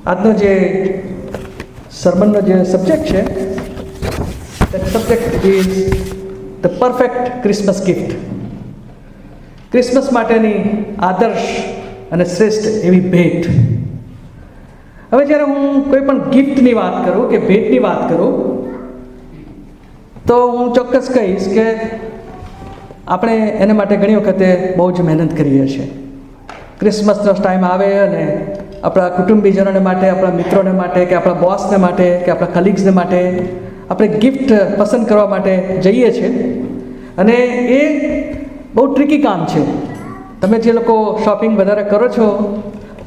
આજનો જે સર્મનનો જે સબ્જેક્ટ છે, that subject is the perfect Christmas gift. Christmas માટેની આદર્શ અને શ્રેષ્ઠ એવી ભેટ. હવે જ્યારે હું કોઈ પણ ગિફ્ટની વાત કરું કે ભેટની વાત કરું તો હું ચોક્કસ કહીશ કે આપણે એના માટે ઘણી વખતે બહુ જ મહેનત કરીએ છીએ. ક્રિસમસનો ટાઈમ આવે અને આપણા કુટુંબીજનોને માટે, આપણા મિત્રોને માટે, કે આપણા બોસને માટે, કે આપણા કલીગ્સને માટે આપણે ગિફ્ટ પસંદ કરવા માટે જઈએ છીએ. અને એ બહુ ટ્રિકી કામ છે. તમે જે લોકો શોપિંગ વધારે કરો છો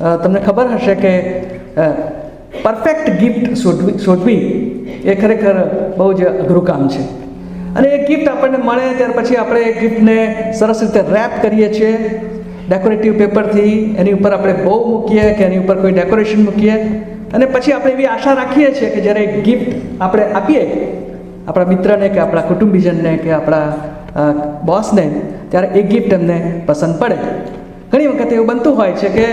તમને ખબર હશે કે પરફેક્ટ ગિફ્ટ શોધવી એ ખરેખર બહુ જ અઘરું કામ છે. અને એ ગિફ્ટ આપણને મળે ત્યાર પછી આપણે એ ગિફ્ટને સરસ રીતે રેપ કરીએ છીએ ડેકોરેટિવ પેપરથી. એની ઉપર આપણે બહુ મૂકીએ કે એની ઉપર કોઈ ડેકોરેશન મૂકીએ અને પછી આપણે એવી આશા રાખીએ છીએ કે જ્યારે ગિફ્ટ આપણે આપીએ આપણા મિત્રને કે આપણા કુટુંબીજનને કે આપણા બોસને, ત્યારે એ ગિફ્ટ એમને પસંદ પડે. ઘણી વખત એવું બનતું હોય છે કે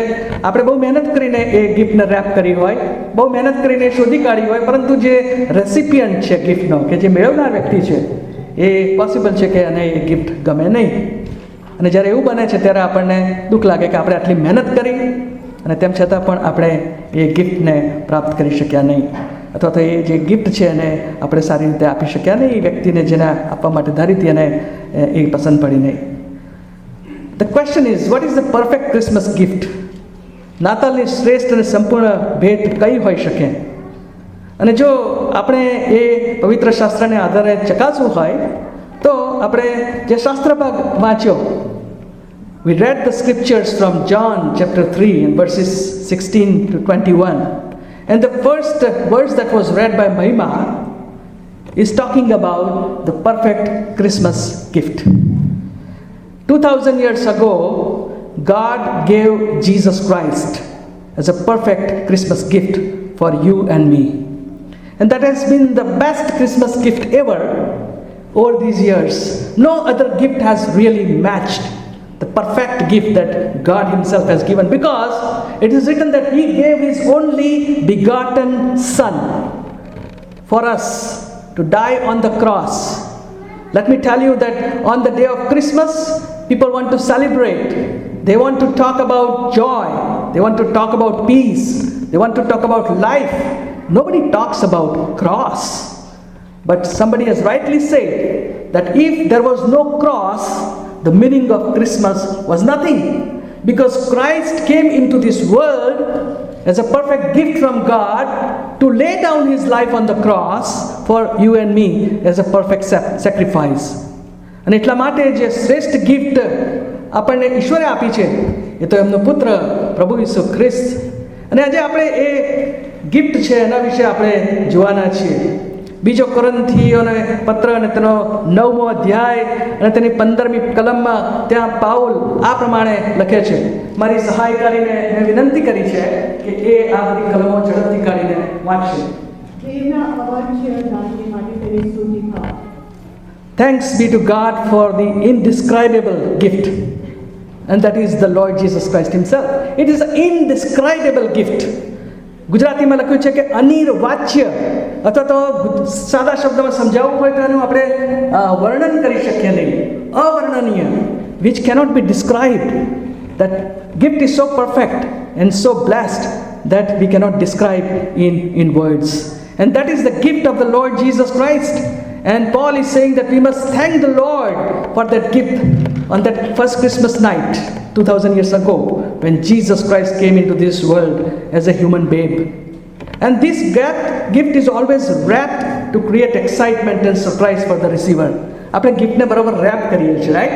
આપણે બહુ મહેનત કરીને એ ગિફ્ટને રેપ કરી હોય, બહુ મહેનત કરીને શોધી કાઢી હોય, પરંતુ જે રેસિપિયન્ટ છે ગિફ્ટનો, કે જે મેળવનાર વ્યક્તિ છે, એ પોસિબલ છે કે એને એ ગિફ્ટ ગમે નહીં. અને જ્યારે એવું બને છે ત્યારે આપણને દુઃખ લાગે કે આપણે આટલી મહેનત કરી અને તેમ છતાં પણ આપણે એ ગિફ્ટને પ્રાપ્ત કરી શક્યા નહીં, અથવા તો એ જે ગિફ્ટ છે એને આપણે સારી રીતે આપી શક્યા નહીં. એ વ્યક્તિને જેને આપવા માટે ધારી હતી એને એ પસંદ પડી નહીં. The question is, what is the perfect Christmas gift? નાતાલની શ્રેષ્ઠ અને સંપૂર્ણ ભેટ કઈ હોઈ શકે? અને જો આપણે એ પવિત્ર શાસ્ત્રને આધારે ચકાસવું હોય તો આપણે જે શાસ્ત્ર ભાગ વાંચ્યો, we read the scriptures from John chapter 3 and verses 16 to 21, and the first verse that was read by Mahima is talking about the perfect Christmas gift. 2000 years ago, God gave Jesus Christ as a perfect Christmas gift for you and me. And that has been the best Christmas gift ever over these years. No other gift has really matched the perfect gift that God Himself has given, because it is written that He gave His only begotten Son for us to die on the cross. Let me tell you that on the day of Christmas, people want to celebrate. They want to talk about joy. They want to talk about peace. They want to talk about life. Nobody talks about cross. But somebody has rightly said that if there was no cross, the meaning of Christmas was nothing. Because Christ came into this world as a perfect gift from God to lay down His life on the cross for you and me as a perfect sacrifice. અને એટલા માટે જે શ્રેષ્ઠ gift આપણને ઈશ્વરે આપી છે એ તો એમનો પુત્ર પ્રભુ ઈસુ ખ્રિસ્ત. અને આજે આપણે એ ગિફ્ટ છે એના વિશે આપણે જોવાના છીએ. બીજો કોરિન્થીઓને પત્ર અને તેનો 9મો અધ્યાય અને તેની 15મી કલમમાં ત્યાં પાઉલ આ પ્રમાણે લખે છે. મારી સહાયકારીને મેં વિનંતી કરી છે કે એ આ બધી કલમો ઝડપથી કાઢીને વાંચશે. Thanks be to God for the indescribable gift, and that is the Lord Jesus Christ Himself. It is an indescribable gift. ગુજરાતીમાં લખ્યું છે કે અનિર્વાચ્ય, અથવા તો સાદા શબ્દમાં સમજાવવું હોય તો એનું આપણે વર્ણન કરી શકીએ નહીં, અવર્ણનીય, which cannot be described. That gift is so perfect and so blessed that we cannot describe in words. And that is the gift of the Lord Jesus Christ. And Paul is saying that we must thank the Lord for that gift on that first Christmas night 2000 years ago, when Jesus Christ came into this world as a human babe. And this gift is always wrapped to create excitement and surprise for the receiver. આપણે ગિફ્ટને બરાબર rape કરીએ છીએ, right?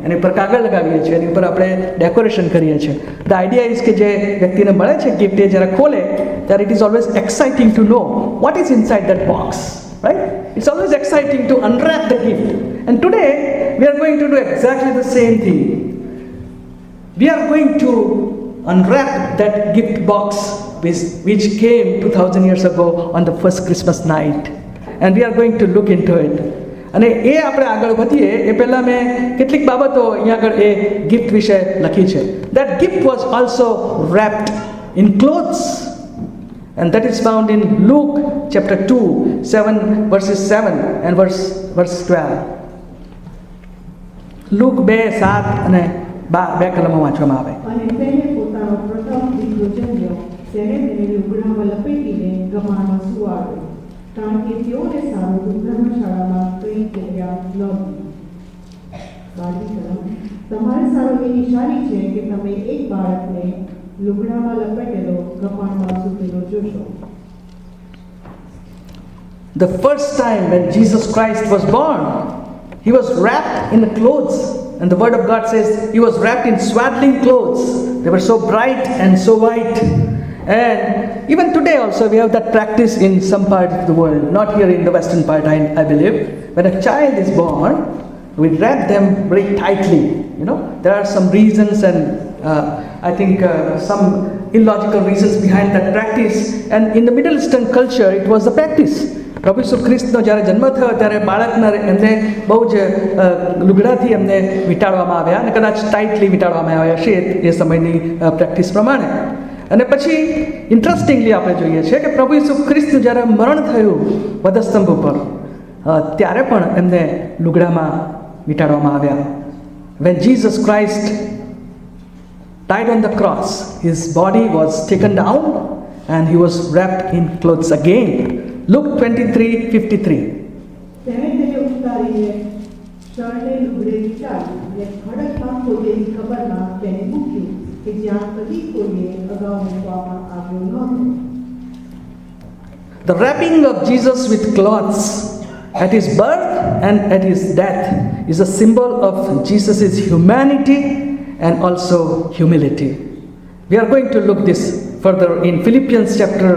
એની ઉપર કાગળ લગાવીએ છીએ, એની ઉપર આપણે ડેકોરેશન કરીએ છીએ. ધ આઈડિયા ઇઝ કે જે વ્યક્તિને મળે છે ગિફ્ટ, એ જ્યારે ખોલે ત્યારે it is always exciting to know what is inside that box, right? It's always exciting to unwrap the gift. And today we are going to do exactly the same thing. We are going to unwrap that gift box which came 2000 years ago on the first Christmas night. And we are going to look into it. અને એ આપણે આગળ વધીએ એ પહેલાં મેં કેટલીક બાબતો અહીંયા આગળ એ ગિફ્ટ વિશે લખી છે. That gift was also wrapped in clothes. And that is found in Luke chapter 2, 7 verses 7 and verse 12. Luke 2, 7 અને 12 બે કલમો વાંચવામાં આવે. અને તેને પોતાનો પ્રથમ દીકરો જન્મ્યો, તેને લુગડામાં લપેટીને ગમાણમાં સુવાડ્યો, કારણ કે તેઓને સારું ધર્મશાળામાં કંઈ જગ્યા નહોતી. બાજી કલમ, તમારે સારું એ નિશાની છે કે તમે એક બાળકને લુગડામાં લપેટેલો ગમાણમાં સૂતેલો જોશો. The first time when Jesus Christ was born, he was wrapped in clothes. And the word of God says he was wrapped in swaddling clothes. They were so bright and so white. And even today also we have that practice in some part of the world, not here in the western part, I believe. When a child is born, we wrap them very tightly. You know, there are some reasons and I think some illogical reasons behind that practice. And in the Middle Eastern culture, it was the practice. પ્રભુ ઈસુ ખ્રિસ્તનો જ્યારે જન્મ થયો ત્યારે બાળકને એમને બહુ જ લુગડાથી એમને વીંટાળવામાં આવ્યા અને કદાચ ટાઈટલી વીંટાળવામાં આવ્યા હશે એ સમયની પ્રેક્ટિસ પ્રમાણે. અને પછી ઇન્ટરેસ્ટિંગલી આપણે જોઈએ છીએ કે પ્રભુ ઈસુ ખ્રિસ્તનું જ્યારે મરણ થયું વધસ્તંભ ઉપર, ત્યારે પણ એમને લુગડામાં વીંટાળવામાં આવ્યા. When Jesus Christ died on the cross, his body was taken down and he was wrapped in clothes again. Luke 23:53. તેને ઉતારીને શરણે લુગડે વીંટાળી અને ખડકમાં ખોદેલી કબરમાં તેને મૂક્યું કે જ્યાં કદી કોઈએ અગાઉ મૂકવામાં આવ્યો નહોતો. The wrapping of Jesus with cloths at his birth and at his death is a symbol of Jesus' humanity and also humility. We are going to look this further in Philippians chapter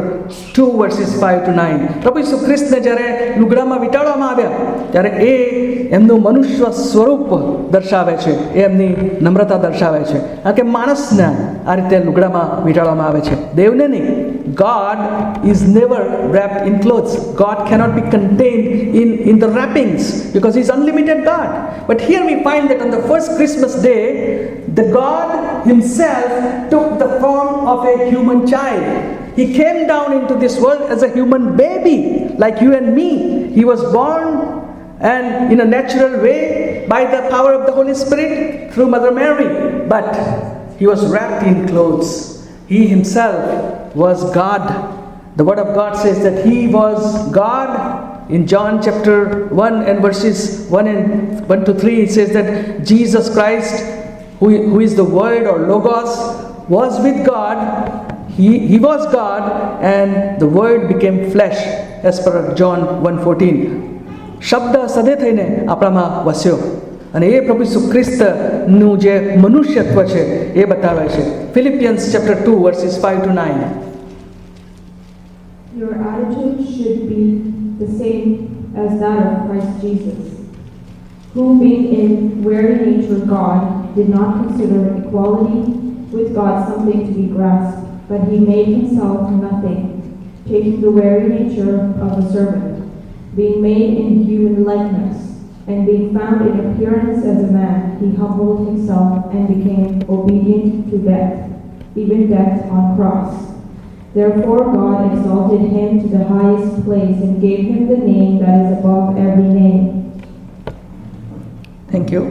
2 verses 5 to 9. પ્રભુ ઈસુ ખ્રિસ્તને જ્યારે લુગડામાં વીંટાળવામાં આવ્યા ત્યારે એ એમનું મનુષ્ય સ્વરૂપ દર્શાવે છે, એ એમની નમ્રતા દર્શાવે છે. કારણ કે માણસને આ રીતે લુગડામાં વીંટાળવામાં આવે છે, દેવને નહીં. God is never wrapped in clothes. God cannot be contained in the wrappings because He is unlimited God. But here we find that on the first Christmas day, the God Himself took the form of a human child. He came down into this world as a human baby, like you and me. He was born and in a natural way by the power of the Holy Spirit through Mother Mary. But He was wrapped in clothes. He Himself was God. The Word of God says that He was God. In John chapter 1 and verses 1 to 3, it says that Jesus Christ, who is the Word or Logos, was with God. He was God and the Word became flesh, as per John 1:14. શબ્દ સદે થઈને આપણામાં વસ્યો અને એ પ્રભુ ઈસુ ખ્રિસ્તનું જે મનુષ્યત્વ છે એ બતાવે છે. Philippians chapter 2 verses 5 to 9. Your attitude should be the same as that of Christ Jesus, who being in very nature God, did not consider equality with God something to be grasped, but He made Himself nothing, taking the very nature of a servant, being made in human likeness, and being found in appearance as a man, He humbled Himself and became obedient to death, even death on cross. Therefore God exalted Him to the highest place and gave Him the name that is above every name. Thank you.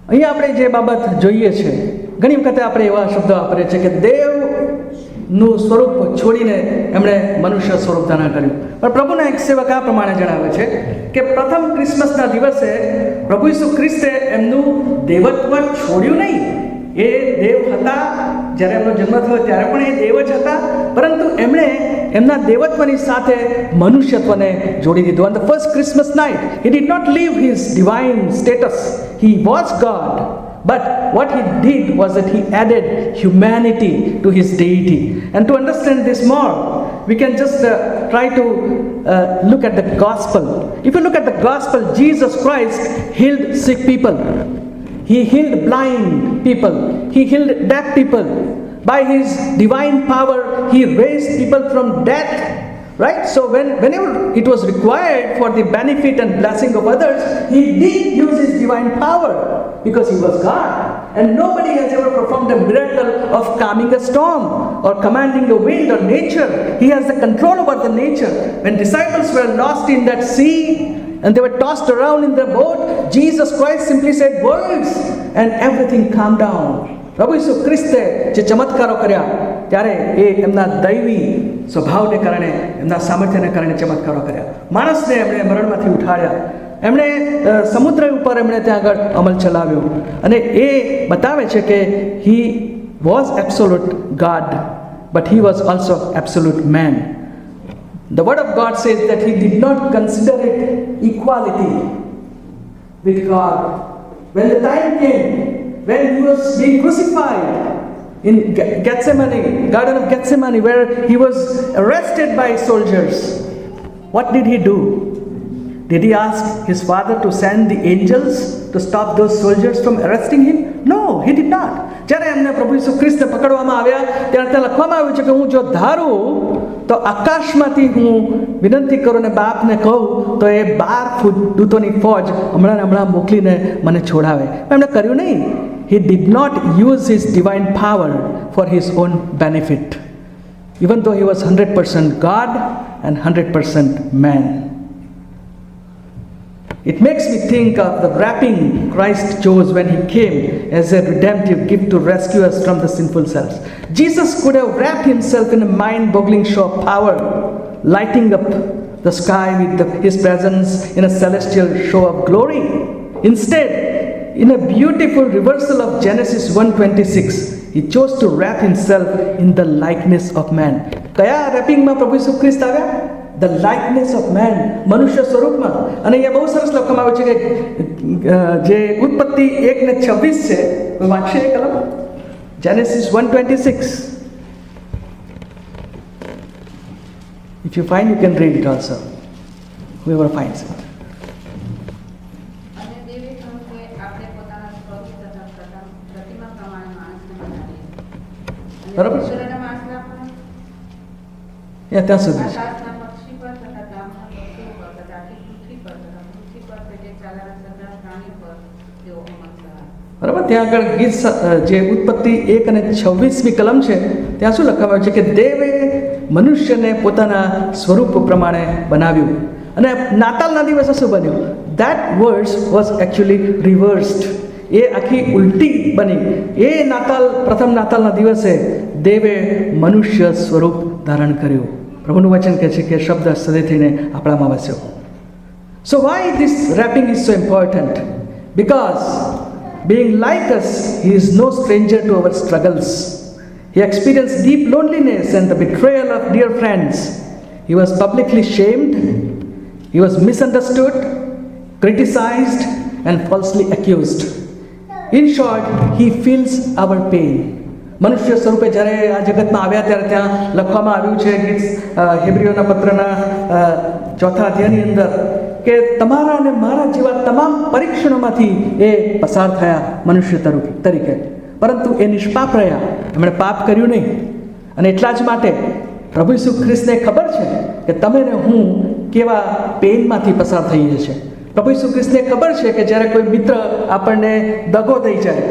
અહીંયા આપણે જે બાબત જોઈએ છે, ઘણી વખતે આપણે એવા શબ્દો વાપરીએ છીએ કે દેવનું સ્વરૂપ છોડીને એમણે મનુષ્ય સ્વરૂપ ધારણ કર્યું. પણ પ્રભુના એક સેવક આ પ્રમાણે જણાવે છે કે પ્રથમ ક્રિસમસના દિવસે પ્રભુ ઈસુ ખ્રિસ્તે એમનું દેવત્વ છોડ્યું નહીં. એ દેવ હતા, જ્યારે એમનો જન્મ થયો ત્યારે પણ એ દેવ જ હતા, પરંતુ એમણે એમના દેવત્વની સાથે મનુષ્યત્વને જોડી દીધું. On the first Christmas night, He did not leave His divine status. He was God. But what He did was that He added humanity to His deity. And to understand this more, we can just try to look at the gospel. If you look at the gospel, Jesus Christ healed sick people. He healed blind people. He healed deaf people. By His divine power, He raised people from death. Right? So whenever it was required for the benefit and blessing of others, He did use His divine power because He was God. And nobody has ever performed a miracle of calming a storm or commanding the wind or nature. He has the control over the nature. When disciples were lost in that sea and they were tossed around in their boat, Jesus Christ simply said words and everything calmed down. પ્રભુ ઈસુ ખ્રિસ્તે જે ચમત્કારો કર્યા ત્યારે એ એમના દૈવી સ્વભાવને કારણે, એમના સામર્થ્યને કારણે ચમત્કારો કર્યા. માણસને એમણે મરણમાંથી ઉઠાડ્યા, એમણે સમુદ્ર ઉપર એમણે ત્યાં આગળ અમલ ચલાવ્યો અને એ બતાવે છે કે he was absolute God, but he was also absolute man. The word of God says that he did not consider it equality with God. When the time came, when he was being crucified in Gethsemane, Garden of Gethsemane, where he was arrested by soldiers, what did he do? Did he ask his father to send the angels to stop those soldiers from arresting him? No, he did not. જ્યારે એમને પ્રભુ ઈસુ ખ્રિસ્તને પકડવામાં આવ્યા ત્યારે ત્યાં લખવામાં આવ્યું છે કે હું જો ધારું તો આકાશમાંથી હું વિનંતી કરું ને બાપને કહું તો એ 12 દૂતોની ફોજ હમણાં ને હમણાં મોકલીને મને છોડાવે. એમણે કર્યું નહીં. He did not use his divine power for his own benefit, even though he was 100% God and 100% man. It makes me think of the wrapping Christ chose when he came as a redemptive gift to rescue us from the sinful selves. Jesus could have wrapped himself in a mind-boggling show of power, lighting up the sky with his presence in a celestial show of glory. Instead, in a beautiful reversal of Genesis 1:26, he chose to wrap himself in the likeness of man. કયા રેપિંગમાં પ્રભુ ઈસુ ખ્રિસ્ત આવ્યા? The likeness of man, મનુષ્ય સ્વરૂપમાં. અને અહીંયા બહુ સરસ લખવામાં આવ્યું છે કે જે ઉત્પત્તિ 1:26 છે, કોઈ વાંચશે એ કલમ? Genesis 1:26. If you find, you can read it also. Whoever finds it. અને દેવે કહ્યું કે આપણે પોતાના સ્વરૂપ તથા પ્રતિમા પ્રમાણે માણસને બનાવીએ. અને બરાબર છે. સૂર્યના માસના પર, ત્યાં સુધી છે. આકાશના પક્ષી પર તથા ગામના પક્ષીઓ પર તથા આખી પૃથ્વી પર તથા પૃથ્વી પર પેટે ચાલનારા સગળા પ્રાણી પર તેઓ અમલ કરાવે. બરાબર. ત્યાં આગળ ગીત જે ઉત્પત્તિ 1:26મી કલમ છે ત્યાં શું લખવામાં આવ્યું છે કે દેવે મનુષ્યને પોતાના સ્વરૂપ પ્રમાણે બનાવ્યું. અને નાતાલના દિવસે શું બન્યું? That verse was actually reversed. એ આખી ઉલટી બની. એ નાતાલ, પ્રથમ નાતાલના દિવસે દેવે મનુષ્ય સ્વરૂપ ધારણ કર્યું. પ્રભુનું વચન કહે છે કે શબ્દ સદે થઈને આપણામાં વસ્યો. So why this wrapping is so important? Because being like us, he is no stranger to our struggles. He experienced deep loneliness and the betrayal of dear friends. He was publicly shamed. He was misunderstood, criticized, and falsely accused. In short, he feels our pain. મનુષ્ય સ્વરૂપે જ્યારે આ જગતમાં આવ્યા ત્યારે ત્યાં લખવામાં આવ્યું છે ગીત હેબ્રીઓના પત્રના 4થા અધ્યાયની અંદર કે તમારા અને મારા જેવા તમામ પરીક્ષણોમાંથી એ પસાર થયા મનુષ્ય તરીકે, પરંતુ એ નિષ્પાપ રહ્યા, એમણે પાપ કર્યું નહીં. અને એટલા જ માટે પ્રભુ ઈસુ ખ્રિસ્તને ખબર છે કે તમે ને હું કેવા પેનમાંથી પસાર થઈએ છીએ. પ્રભુ ઈસુ ખ્રિસ્તને ખબર છે કે જ્યારે કોઈ મિત્ર આપણને દગો દઈ જાય,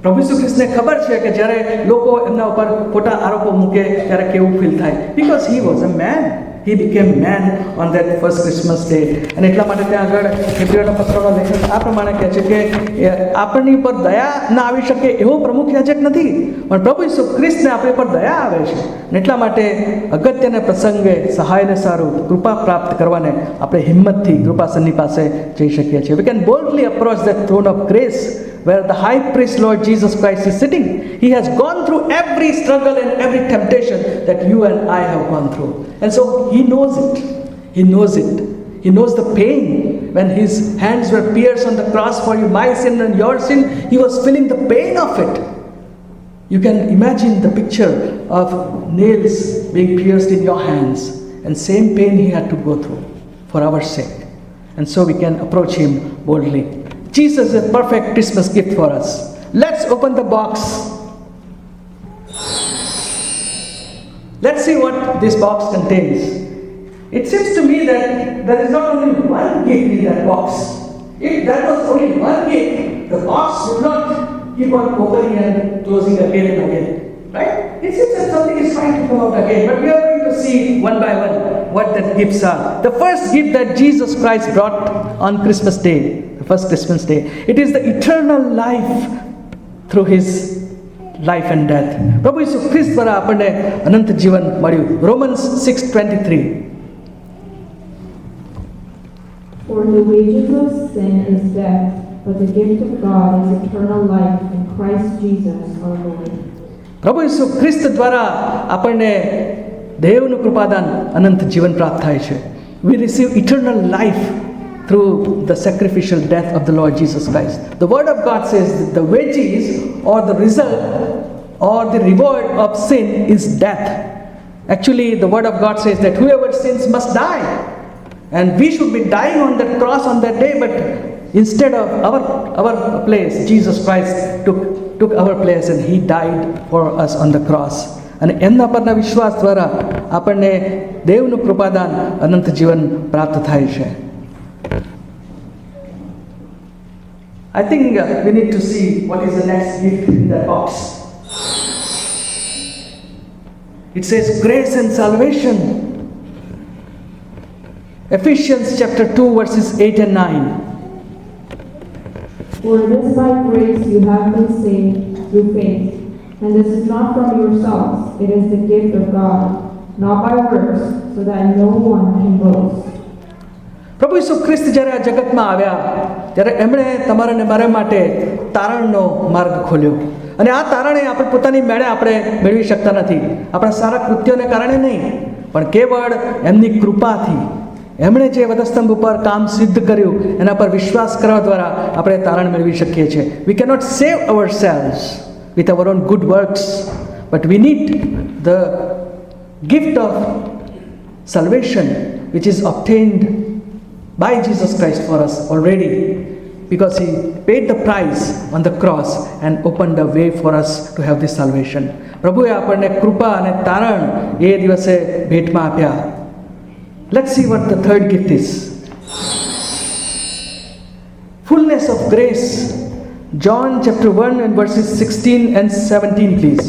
પ્રભુ ઈસુ ખ્રિસ્તને ખબર છે કે જ્યારે લોકો એમના ઉપર ખોટા આરોપો મૂકે ત્યારે કેવું ફીલ થાય. Because he was a man. He became man on that first Christmas day. અને એટલા માટે ત્યાં આગળ હેબ્રીઓના પત્રનો લેખક આ પ્રમાણે કહે છે કે આપણી પર દયા ના આવી શકે એવો પ્રમુખ યાજક નથી, પણ પ્રભુ ઈસુ ખ્રિસ્તને આપણી પર દયા આવે છે. અને એટલા માટે અગત્યના પ્રસંગે સહાયને સારું કૃપા પ્રાપ્ત કરવાને આપણે હિંમતથી કૃપાસનની પાસે જઈ શકીએ છીએ. We can boldly approach that throne of grace where the high priest Lord Jesus Christ is sitting. He has gone through every struggle and every temptation that you and I have gone through. And so he knows it. He knows it. He knows the pain when his hands were pierced on the cross for you, my sin and your sin. He was feeling the pain of it. You can imagine the picture of nails being pierced in your hands, and same pain he had to go through for our sake. And so we can approach him boldly. Jesus is a perfect Christmas gift for us. Let's open the box. Let's see what this box contains. It seems to me that there is not only one gift in that box. If that was only one gift, the box would not keep on opening and closing again and again. Right? It seems that something is trying to come out again, but we are going to see one by one what the gifts are. The first gift that Jesus Christ brought on Christmas Day, the first Christmas Day, it is the eternal life through His life and death. પ્રભુ ઈસુ ખ્રિસ્ત દ્વારા આપણને અનંત જીવન મળ્યું. Romans 6:23. For the wages of sin is death, but the gift of God is eternal life in Christ Jesus our Lord. પ્રભુ ઈસુ ખ્રિસ્ત દ્વારા આપણને દેવનું કૃપાદાન અનંત જીવન પ્રાપ્ત થાય છે. We receive eternal life through the sacrificial death of the Lord Jesus Christ. The word of God says that the wages or the result or the reward of sin is death. Actually, the word of God says that whoever sins must die. And we should be dying on that cross on that day, but instead of our place, Jesus Christ took our place and He died for us on the cross. અને એમના પરના વિશ્વાસ દ્વારા આપણને દેવનું કૃપાદાન અનંત જીવન પ્રાપ્ત થાય છે. I think we need to see what is the next gift in that box. It says grace and salvation. Ephesians chapter 2 verses 8 and 9. For it is by grace you have been saved through faith, and this is not from yourselves, it is the gift of God, not by works, so that no one can boast. પ્રભુ ઈસુ ખ્રિસ્ત જ્યારે આ જગતમાં આવ્યા ત્યારે એમણે તમારા અને મારા માટે તારણનો માર્ગ ખોલ્યો. અને આ તારણે આપણે પોતાની મેળે આપણે મેળવી શકતા નથી, આપણા સારા કૃત્યોને કારણે નહીં, પણ કેવળ એમની કૃપાથી એમણે જે વધસ્તંભ ઉપર કામ સિદ્ધ કર્યું એના પર વિશ્વાસ કરવા દ્વારા આપણે તારણ મેળવી શકીએ છીએ. We cannot save ourselves with our own good works, but we need the gift of salvation which is obtained by Jesus Christ for us already, because He paid the price on the cross and opened the way for us to have this salvation. પ્રભુએ આપણને કૃપા અને તારણ એ દિવસે ભેટમાં આપ્યા. Let's see what the third gift is. Fullness of grace. John chapter 1 and verses 16 and 17, please.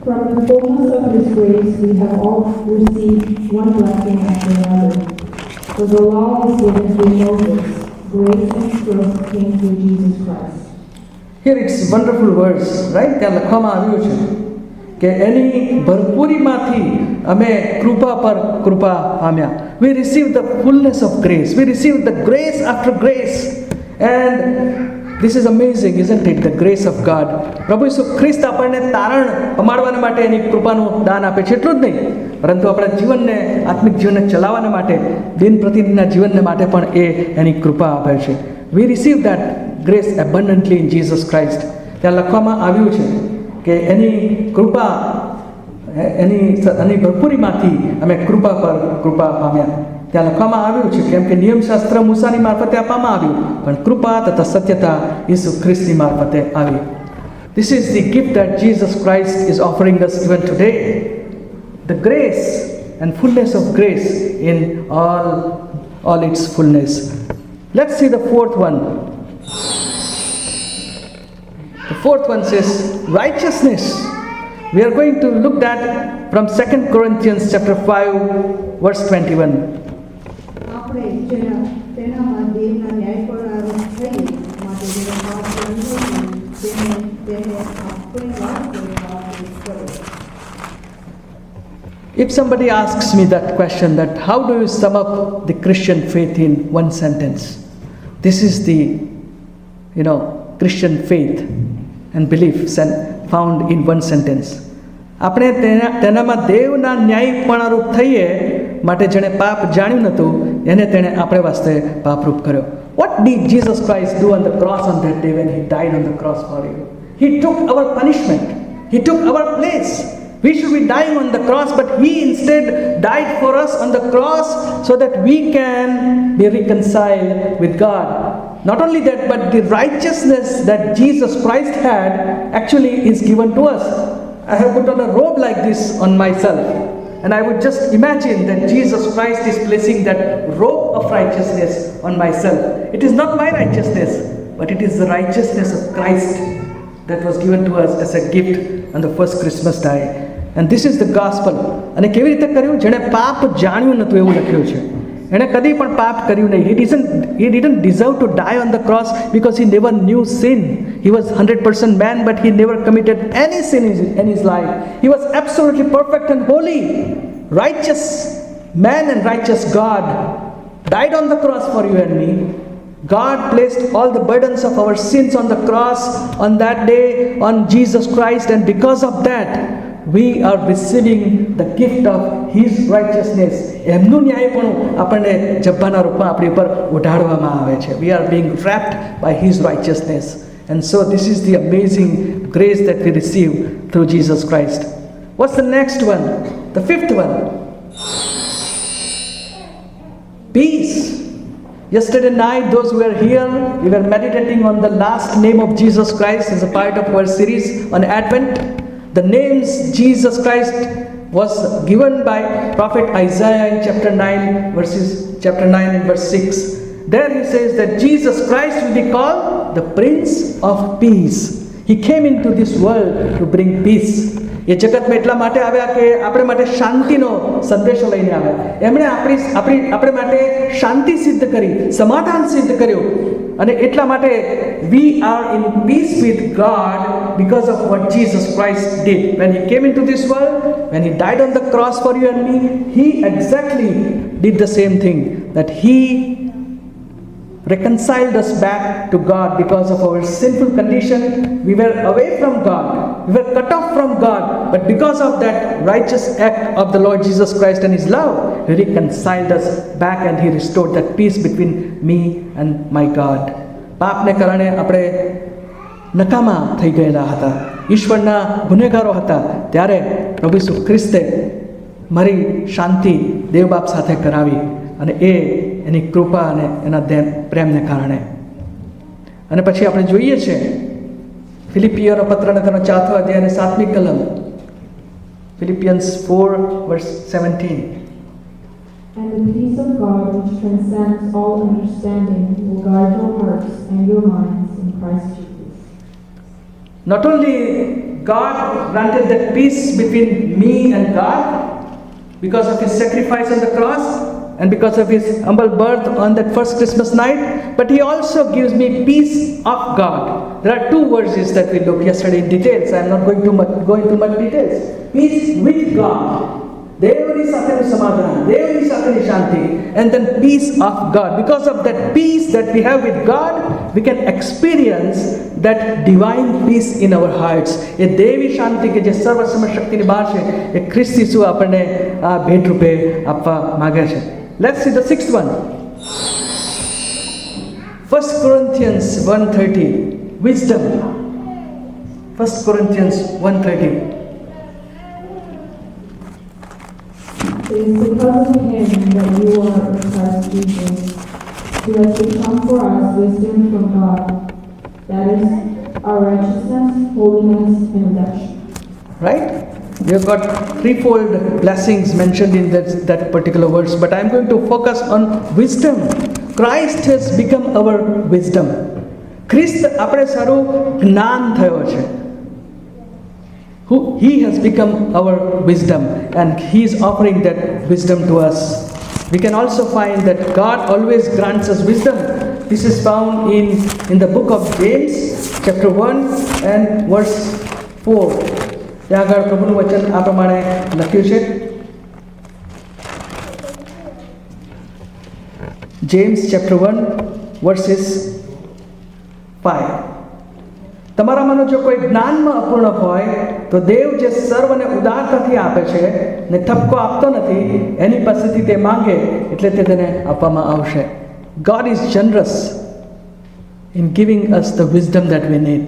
From the fullness of His grace we have all received one blessing after another. For the law was given through Moses, grace and truth came through Jesus Christ. Here it's wonderful words, right? ત્યાં લખવામાં આવ્યું છે કે એની ભરપૂરીમાંથી અમે કૃપા પર કૃપા પામ્યા. We receive the fullness of grace. We receive the grace after grace. And this is amazing, isn't it? The grace of God. પ્રભુ ઈસુ ખ્રિસ્ત આપણને તારણ પમાડવાના માટે એની કૃપાનું દાન આપે છે. એટલું જ નહીં, પરંતુ આપણા જીવનને આત્મિક જીવનને ચલાવવાના માટે દિન પ્રતિદિનના જીવનને માટે પણ એ એની કૃપા આપે છે. We receive that grace abundantly in Jesus Christ. ત્યાં લખવામાં આવ્યું છે કે એની કૃપા એની ભરપૂરીમાંથી અમે કૃપા પર કૃપા પામ્યા. ત્યાં લખવામાં આવ્યું છે કેમ કે નિયમશાસ્ત્ર મૂસાની મારફતે આપવામાં આવ્યું, પણ કૃપા તથા સત્યતા ઈસુ ખ્રિસ્તની મારફતે આવી. This is the gift that Jesus Christ is offering us even today. The grace and fullness of grace in all its fullness. Let's see the fourth one. The fourth one says righteousness. We are going to look at from 2 Corinthians chapter 5 verse 21. આપણે તેનામાં દેવના ન્યાય પર આરોપ થઈએ માટે જેને પાપ કર્યું નથી તેને આપણી વાત કરો. If somebody asks me that question, that how do you sum up the Christian faith in one sentence? This is the Christian faith and belief found in one sentence. આપણે તેનામાં દેવના ન્યાયપણારૂપ થઈએ માટે જેણે પાપ જાણ્યું નહોતું એને તેણે આપણે વાસ્તે પાપરૂપ કર્યો. What did Jesus Christ do on the cross on that day when He died on the cross for you? He took our punishment. He took our place. We should be dying on the cross, but He instead died for us on the cross so that we can be reconciled with God. Not only that, but the righteousness that Jesus Christ had actually is given to us. I have put on a robe like this on myself, and I would just imagine that Jesus Christ is placing that robe of righteousness on myself. It is not my righteousness, but it is the righteousness of Christ, that was given to us as a gift on the first Christmas day. And this is the gospel. અને કેવી રીતે કર્યું? જેણે પાપ જાણ્યું નહોતું એવું લખ્યું છે. એણે કદી પણ પાપ કર્યું નહીં. He didn't deserve to die on the cross because he never knew sin. He was 100% man, but he never committed any sin in his life. He was absolutely perfect and holy, righteous man and righteous God. Died on the cross for you and me. God placed all the burdens of our sins on the cross on that day on Jesus Christ, and because of that we are receiving the gift of his righteousness. એમનું ન્યાયપણું આપણને જબ્બાના રૂપમાં આપણી ઉપર ઉઢાડવામાં આવે છે. We are being wrapped by his righteousness. And so this is the amazing grace that we receive through Jesus Christ. What's the next one? The fifth one. Peace. Yesterday night, those who were here, we were meditating on the last name of Jesus Christ as a part of our series on Advent. The names Jesus Christ was given by prophet Isaiah in chapter 9 and verse 6. There he says that Jesus Christ will be called the Prince of Peace. He came into this world to bring peace. એ જગતમાં એટલા માટે આવ્યા કે આપણે માટે શાંતિનો સંદેશો લઈને આવ્યા. એમણે આપણે માટે શાંતિ સિદ્ધ કરી, સમાધાન સિદ્ધ કર્યું. અને એટલા માટે we are in peace with God because of what Jesus Christ did. When he came into this world, when he died on the cross for you and me, he exactly did the same thing, that he reconciled us back to God because of our sinful condition. We were away from God. We were cut off from God. But because of that righteous act of the Lord Jesus Christ and his love, he reconciled us back and he restored that peace between me and my God. પાપને કારણે આપણે નકામા થઈ ગયેલા હતા, ઈશ્વરના ગુનેગારો હતા. ત્યારે પ્રભુ ઈસુ ખ્રિસ્તે મારી શાંતિ દેવ બાપ સાથે કરાવી, અને એ એની કૃપા અને એના પ્રેમને કારણે. અને પછી આપણે જોઈએ છે ફિલિપિયનો પત્રને તેનો 4થો અધ્યાય અને 7મી કલમ, Philippians 4 verse 17. And the peace of God, which transcends all understanding, will guard your hearts and your minds in Christ Jesus. Not only God granted that peace between me and God because of his sacrifice on the cross and because of his humble birth on that first Christmas night, but he also gives me peace of God. There are two verses that we looked yesterday in details. I am not going to much details. Peace with God. દેવની સાથેનું સમાધાન, દેવની સાથેની શાંતિ, and then peace of God. Because of that peace that we have with God, we can experience that divine peace in our hearts. એ દેવી શાંતિ કે જે સર્વસમય શક્તિની બહાર છે, એ ખ્રિસ્ત ઈસુ આપણને આ ભેટ રૂપે આપવા માંગે છે. Let's see the sixth one. 1 Corinthians 1:30. Wisdom. 1 Corinthians 1:30. It is because of him that you are in Christ Jesus, who has become for us wisdom from God, that is our righteousness, holiness, and redemption. Right? We have got threefold blessings mentioned in that particular verse, but I am going to focus on wisdom. Christ has become our wisdom. Christ આપણે સારું જ્ઞાન થયો છે. He has become our wisdom, and he is offering that wisdom to us. We can also find that God always grants us wisdom. This is found in the book of James, chapter 1 and verse 4. ત્યાં આગળ પ્રભુનું વચન આ પ્રમાણે લખ્યું છે. James chapter 1 verses 5. તમારામાંનો જો કોઈ જ્ઞાનમાં અપૂર્ણ હોય તો દેવ જે સર્વને ઉદારતાથી આપે છે ને ઠપકો આપતો નથી, એની પાસેથી તે માંગે એટલે તે તેને આપવામાં આવશે. God is generous in giving us the wisdom that we need.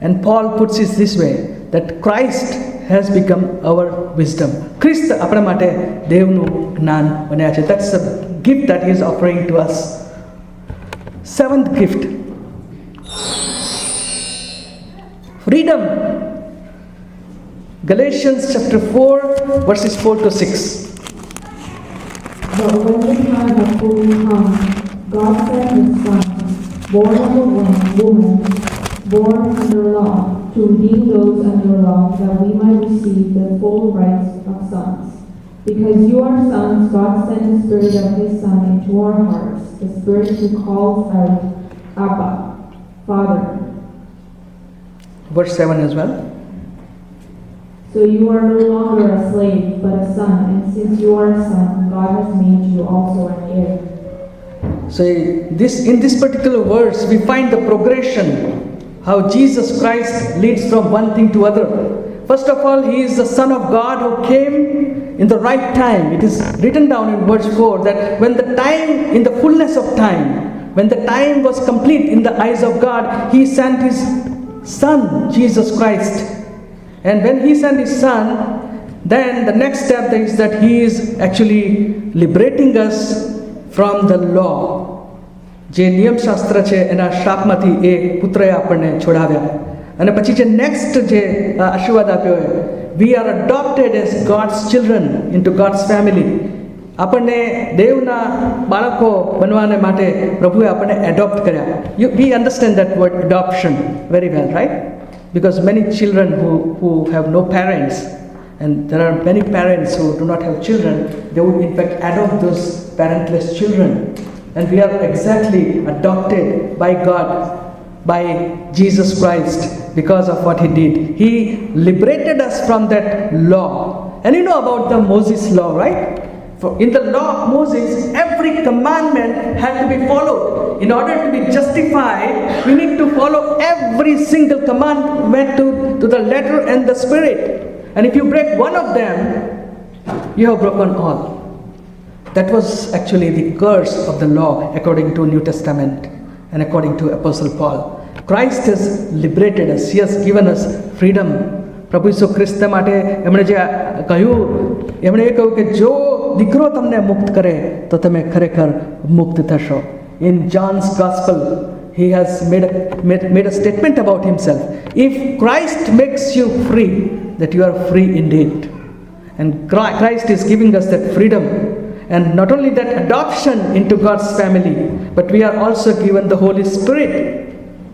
And Paul puts it this way, that Christ has become our wisdom. Christ આપણા માટે દેવનું જ્ઞાન બન્યા છે. That's the gift that he is offering to us. Seventh gift, freedom. Galatians chapter 4 verses 4 to 6. But when the time had fully come, God sent his Son, born of a woman, born under law, to redeem those under law, that we might receive the full rights of sons. Because you are sons, God sent the Spirit of His Son into our hearts, the Spirit who calls out, Abba, Father. Verse 7 as well. So you are no longer a slave, but a son, and since you are a son, God has made you also an heir. So in this particular verse, we find the progression, how Jesus Christ leads from one thing to other. First of all, He is the Son of God who came in the right time. It is written down in verse 4 that when the time, in the fullness of time, when the time was complete in the eyes of God, He sent His Son, Jesus Christ. And when He sent His Son, then the next step is that He is actually liberating us from the law. જે નિયમશાસ્ત્ર છે એના શાપમાંથી એ પુત્રએ આપણને છોડાવ્યા. અને પછી જે next જે આશીર્વાદ આપ્યો હોય, we are અડોપ્ટેડ as gods children into gods family. આપણને દેવના બાળકો બનવાને માટે પ્રભુએ આપણને એડોપ્ટ કર્યા. વી understand that word adoption very well, right? Because many children who have no parents, and there are many parents who do not have children, they would in fact adopt those parentless children. And we are exactly adopted by God, by Jesus Christ, because of what He did. He liberated us from that law. And you know about the Moses law, right? For in the law of Moses, every commandment had to be followed. In order to be justified, we need to follow every single commandment to the letter and the spirit. And if you break one of them, you have broken all. That was actually the curse of the law according to New Testament and according to Apostle Paul. Christ has liberated us. He has given us freedom. પ્રભુ ઈસુ ખ્રિસ્ત માટે એમણે જે કહ્યું, એમણે એ કહ્યું કે જો દીકરો તમને મુક્ત કરે તો તમે ખરેખર મુક્ત થશો. In John's Gospel, he has made a statement about himself. If Christ makes you free, that you are free indeed. And Christ is giving us that freedom. And not only that adoption into God's family, but we are also given the Holy Spirit,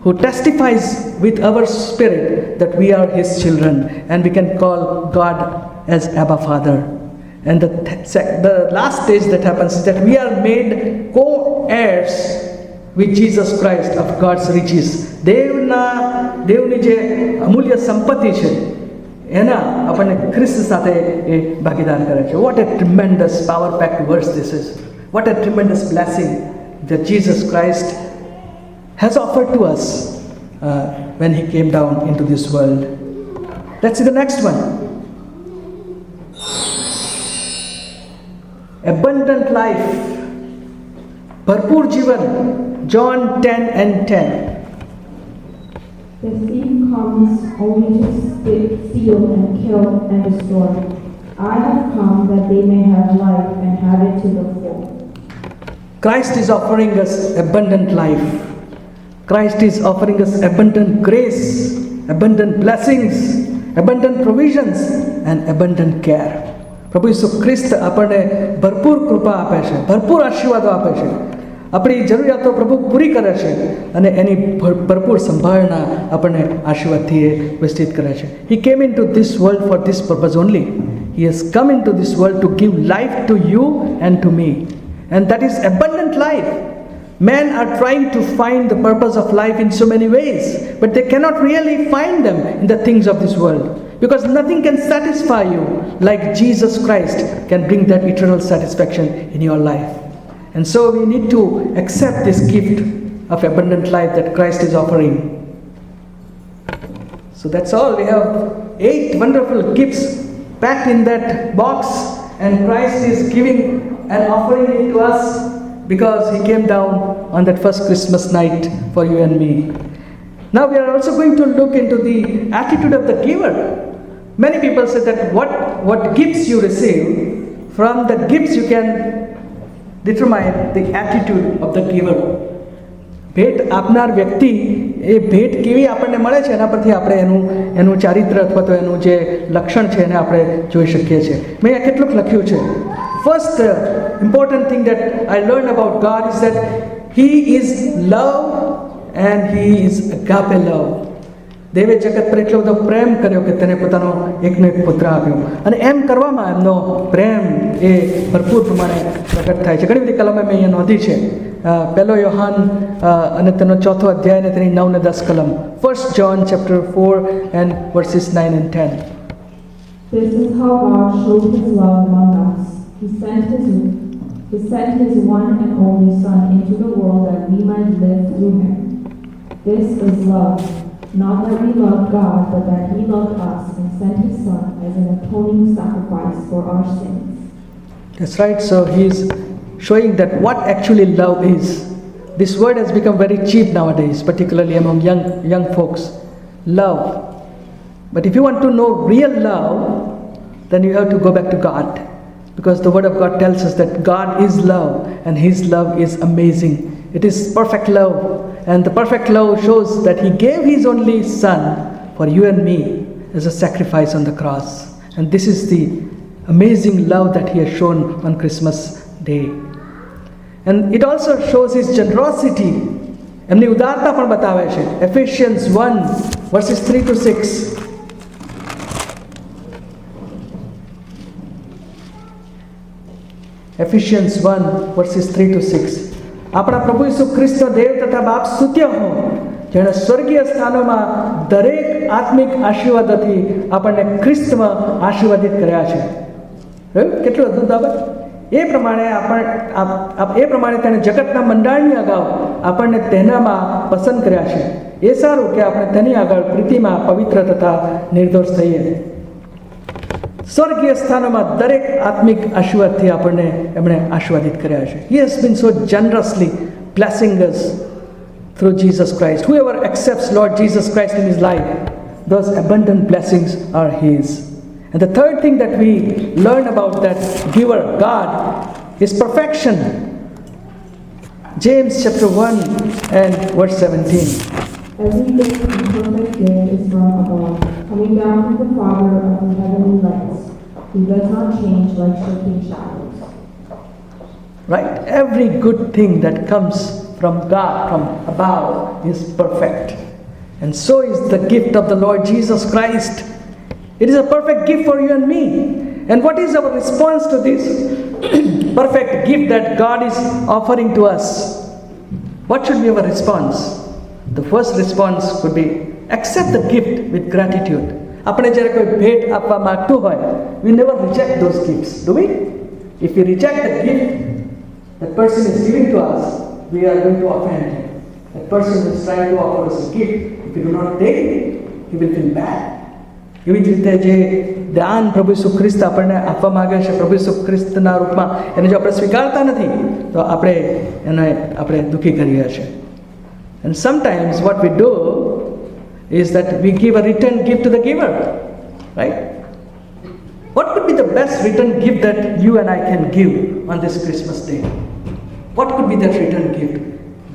who testifies with our spirit that we are His children, and we can call God as Abba Father. And the last stage that happens is that we are made co-heirs with Jesus Christ of God's riches. દેવની જે અમૂલ્ય સંપત્તિ છે એના આપણને ખ્રિસ્ત સાથે એ ભાગીદાર કરે છે. What a tremendous power-packed verse this is. What a tremendous blessing that Jesus Christ has offered to us when He came down into this world. Let's see the next one. Abundant life. ભરપૂર જીવન. John 10 and 10. The thief comes only to steal and kill and destroy. I have come that they may have life and have it to the full. Christ is offering us abundant life. Christ is offering us abundant grace, abundant blessings, abundant provisions, and abundant care. પ્રભુ ઈસુ ખ્રિસ્ત આપણને ભરપૂર કૃપા આપે છે, ભરપૂર આશીર્વાદો આપે છે, આપણી જરૂરિયાતો પ્રભુ પૂરી કરે છે અને એની ભરપૂર સંભાળના આપણને આશીર્વાદથી એ વિસ્તૃત કરે છે. He came into this world for this purpose only. He has come into this world to give life to you and to me. And that is abundant life. Men are trying to find the purpose of life in so many ways, but they cannot really find them in the things of this world. Because nothing can satisfy you like Jesus Christ can bring that eternal satisfaction in your life. And so we need to accept this gift of abundant life that Christ is offering. So that's all. We have 8 wonderful gifts packed in that box, and Christ is giving and offering it to us because He came down on that first Christmas night for you and me. Now we are also going to look into the attitude of the giver. Many people say that what gifts you receive, from the gifts you can determine the attitude of the giver. ભેટ આપનાર વ્યક્તિ એ ભેટ કેવી આપણને મળે છે એના પરથી આપણે એનું ચારિત્ર અથવા તો એનું જે લક્ષણ છે એને આપણે જોઈ શકીએ છીએ. મેં આ કેટલુંક લખ્યું છે. First important thing that I learned about God is that He is love and He is agape love. દેવે જગત પર એટલો બધો પ્રેમ કર્યો કે તેને પોતાનો એકનો એક પુત્ર આપ્યો. અને એમ કરવામાં એમનો પ્રેમ એ ભરપૂર પ્રમાણે પ્રગટ થાય છે. ઘણી બધી કલમો મેં અહીંયા નોંધી છે. પહેલો યોહાન અને તેનો 4થો અધ્યાય અને તેની 9 અને 10 કલમ. 1 John chapter 4 and verses 9 and 10. This is how God showed his love among us. He sent his one and only Son into the world that we might live through him. This is love. Not that we loved God, but that he loved us and sent his Son as an atoning sacrifice for our sins. That's right. So he's showing that what actually love is. This word has become very cheap nowadays, particularly among young folks. Love. But if you want to know real love, then you have to go back to God. Because the word of God tells us that God is love and his love is amazing. It is perfect love. And the perfect love shows that he gave his only Son for you and me as a sacrifice on the cross. And this is the amazing love that he has shown on Christmas Day. And it also shows his generosity. એમની ઉદારતા પણ બતાવે છે. Ephesians 1 verses 3 to 6. Ephesians 1 verses 3 to 6. આપણા પ્રભુ ઈસુ ખ્રિસ્તનો દેવ તથા બાપ સ્તુત્ય હો, જેણે સ્વર્ગીય સ્થાનોમાં દરેક આત્મિક આશીર્વાદોથી આપણને ખ્રિસ્તમાં આશીર્વાદિત કર્યા છે. કેટલું અદ્ભુત બાબત! એ પ્રમાણે તેણે જગતના મંડાણની અગાઉ આપણને તેનામાં પસંદ કર્યા છે. એ સારું કે આપણે તેની આગળ પ્રીતિમાં પવિત્ર તથા નિર્દોષ થઈએ. સ્વર્ગીય સ્થાનોમાં દરેક આત્મિક આશીર્વાદથી આપણને એમણે આશીર્વાદિત કર્યા છે. He has been so generously blessing us through Jesus Christ. Whoever accepts Lord Jesus Christ in his life, those abundant blessings are his. And the third thing that we learn about that giver, God, is perfection. James chapter 1 and verse 17. Every good and perfect gift is from above, coming down from the Father of the heavenly lights. He does not change like shifting shadows. Right? Every good thing that comes from God, from above, is perfect. And so is the gift of the Lord Jesus Christ. It is a perfect gift for you and me. And what is our response to this perfect gift that God is offering to us? What should be our response? The first response could be accept the gift with gratitude. આપણે જ્યારે કોઈ ભેટ આપવા માંગતું હોય, we never reject those gifts, do we? If we reject the gift that person is giving to us, we are going to offend him. That person is trying to offer us a gift. If we do not take it, he will feel bad. એવી જ રીતે જે દાન પ્રભુ ઈસુ ખ્રિસ્ત આપણને આપવા માંગે છે, પ્રભુ ઈસુ ખ્રિસ્તના રૂપમાં, એને જો આપણે સ્વીકારતા નથી તો આપણે દુઃખી કરીએ છીએ. And sometimes what we do is that we give a return gift to the giver, right? What could be the best return gift that you and I can give on this Christmas day? What could be that return gift?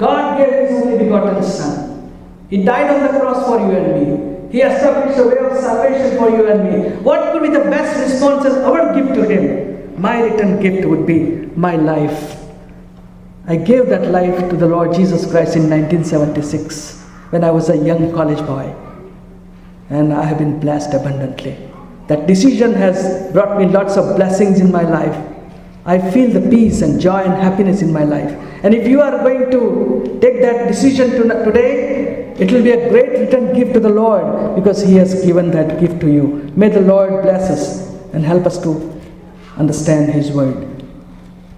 God gave his only begotten Son. He died on the cross for you and me. He established a way of salvation for you and me. What could be the best response as our gift to him? My return gift would be my life. I gave that life to the Lord Jesus Christ in 1976 when I was a young college boy. And I have been blessed abundantly. That decision has brought me lots of blessings in my life. I feel the peace and joy and happiness in my life. And if you are going to take that decision today, it will be a great return gift to the Lord because he has given that gift to you. May the Lord bless us and help us to understand his word.